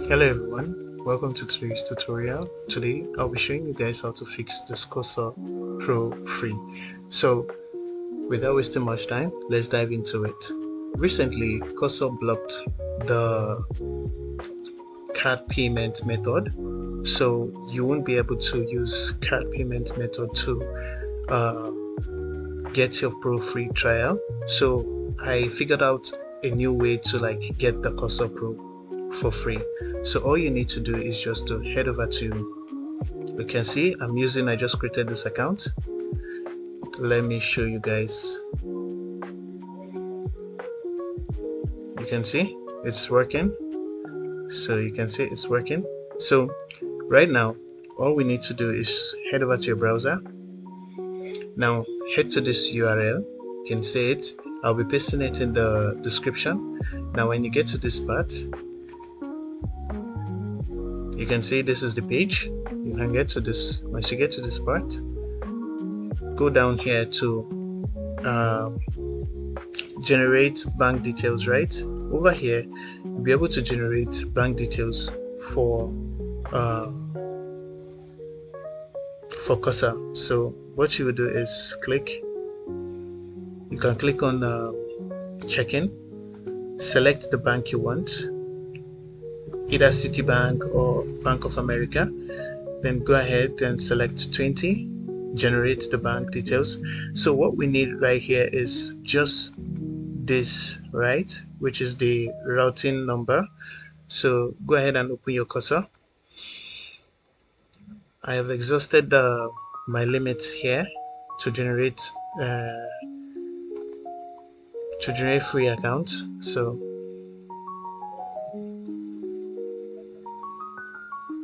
Hello everyone, welcome to today's tutorial. Today I'll be showing you guys how to fix this Cursor Pro free. So without wasting much time, let's dive into it. Recently, Cursor blocked the card payment method, so you won't be able to use card payment method to uh, get your Pro free trial. So I figured out a new way to get the Cursor Pro for free. So all you need to do is just to head over to, you can see I just created this account. Let me show you guys. You can see it's working. So you can see it's working. So right now all we need to do is head over to your browser. Now head to this URL. You can see it. I'll be pasting it in the description. Now when you get to this part, you can see this is the page. You can get to this. Once you get to this part, go down here to generate bank details. Right over here, you'll be able to generate bank details for Cursor. So what you will do is you can click on check-in, select the bank you want, either Citibank or Bank of America. Then go ahead and select 20, generate the bank details. So what we need right here is just this, right, which is the routing number. So go ahead and open your Cursor. I have exhausted my limits here to generate free accounts. So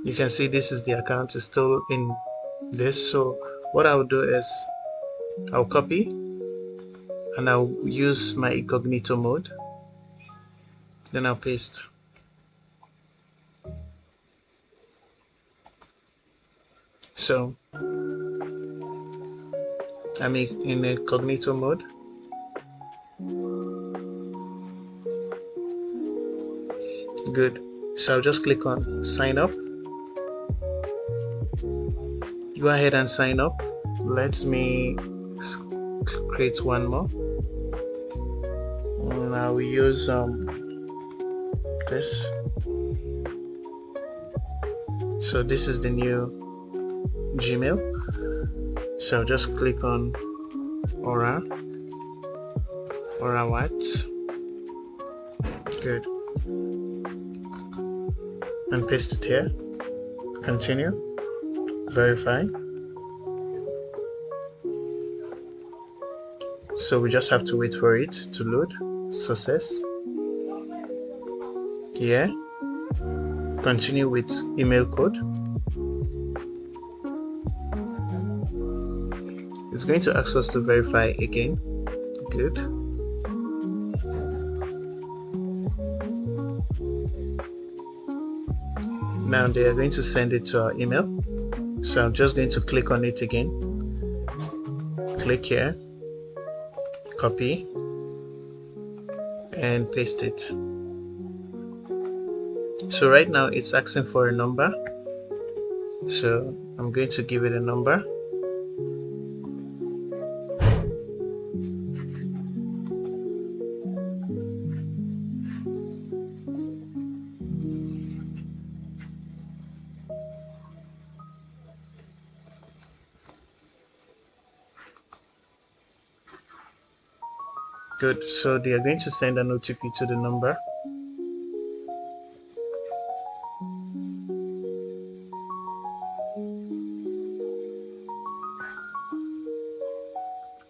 you can see this is the account, is still in this. So what I'll do is I'll copy and I'll use my incognito mode, then I'll paste. So I'm in incognito mode. Good. So I'll just click on sign up. Go ahead and sign up. Let me create one more, and I will use this. So this is the new Gmail. So I'll just click on Aura what? Good. And paste it here. Continue. Verify. So we just have to wait for it to load. Success. Here. Continue with email code. It's going to ask us to verify again. Good. Now they are going to send it to our email. So I'm just going to click on it again. Click here, copy, and paste it. So right now it's asking for a number. So I'm going to give it a number. Good. So they are going to send an OTP to the number.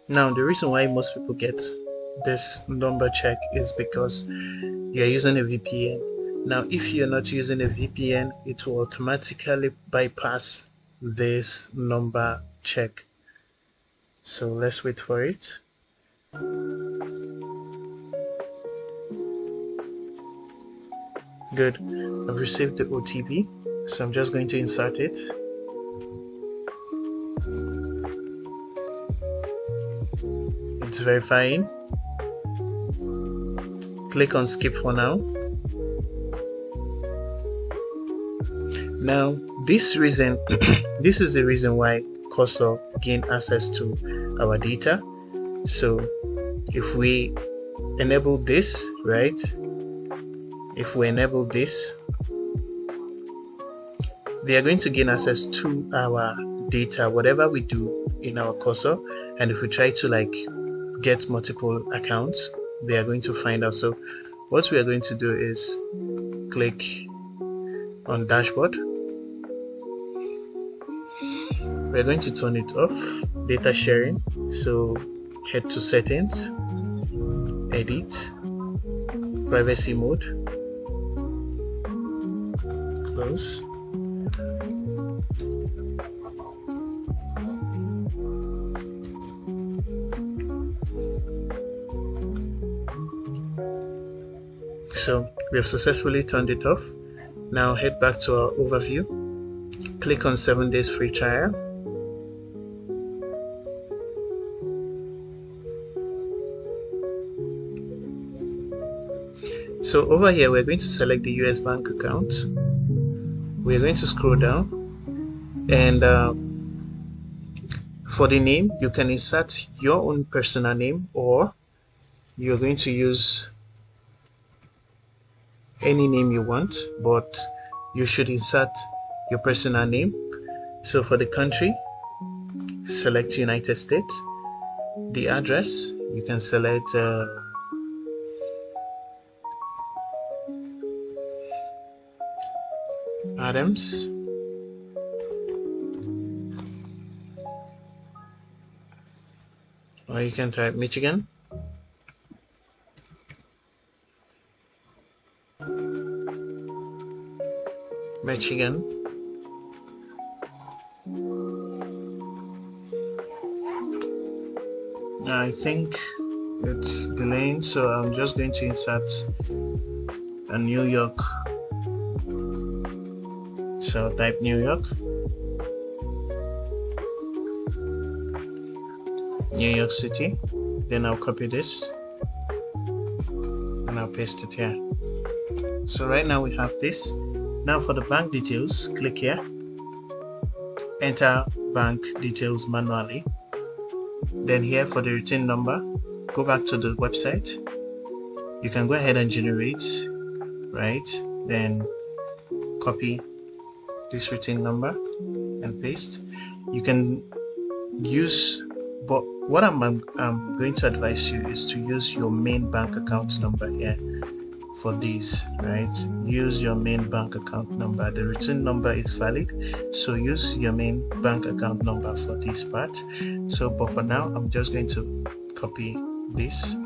Now the reason why most people get this number check is because you are using a VPN. Now if you're not using a VPN, it will automatically bypass this number check. So let's wait for it. Good. I've received the OTP, so I'm just going to insert it. It's verifying. Click on skip for now. Now this reason this is the reason why cursor gain access to our data. So if we enable this, right, if we enable this, they are going to gain access to our data, whatever we do in our cursor. And if we try to like get multiple accounts, they are going to find out. So what we are going to do is click on dashboard. We're going to turn it off, data sharing. So head to settings, edit, privacy mode, close. So we have successfully turned it off. Now head back to our overview, click on 7 days free trial. So over here we're going to select the US bank account. We're going to scroll down, and for the name you can insert your own personal name, or you're going to use any name you want, but you should insert your personal name. So for the country, select United States. The address, you can select Adams, or you can type Michigan. Michigan. I think it's delaying, so I'm just going to insert a New York. So type New York, New York City. Then I'll copy this and I'll paste it here. So right now we have this. Now for the bank details, click here, enter bank details manually. Then here for the return number, go back to the website. You can go ahead and generate, right? Then copy this return number and paste. You can use, but what I'm going to advise you is to use your main bank account number here for these, right? Use your main bank account number. The return number is valid, so use your main bank account number for this part. So but for now I'm just going to copy this,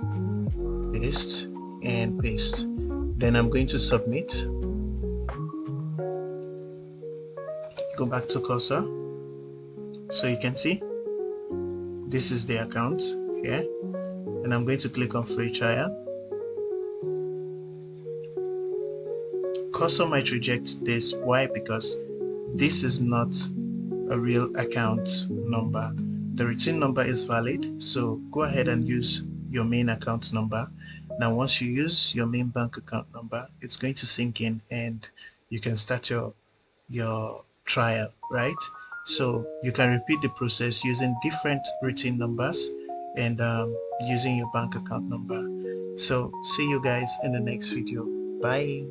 paste and paste. Then I'm going to submit. Go back to cursor, so you can see this is the account here, and I'm going to click on free trial. Cursor might reject this. Why? Because this is not a real account number. The return number is valid, so go ahead and use your main account number. Now once you use your main bank account number, it's going to sync in and you can start your trial, right? So you can repeat the process using different return numbers and using your bank account number. So see you guys in the next video. Bye.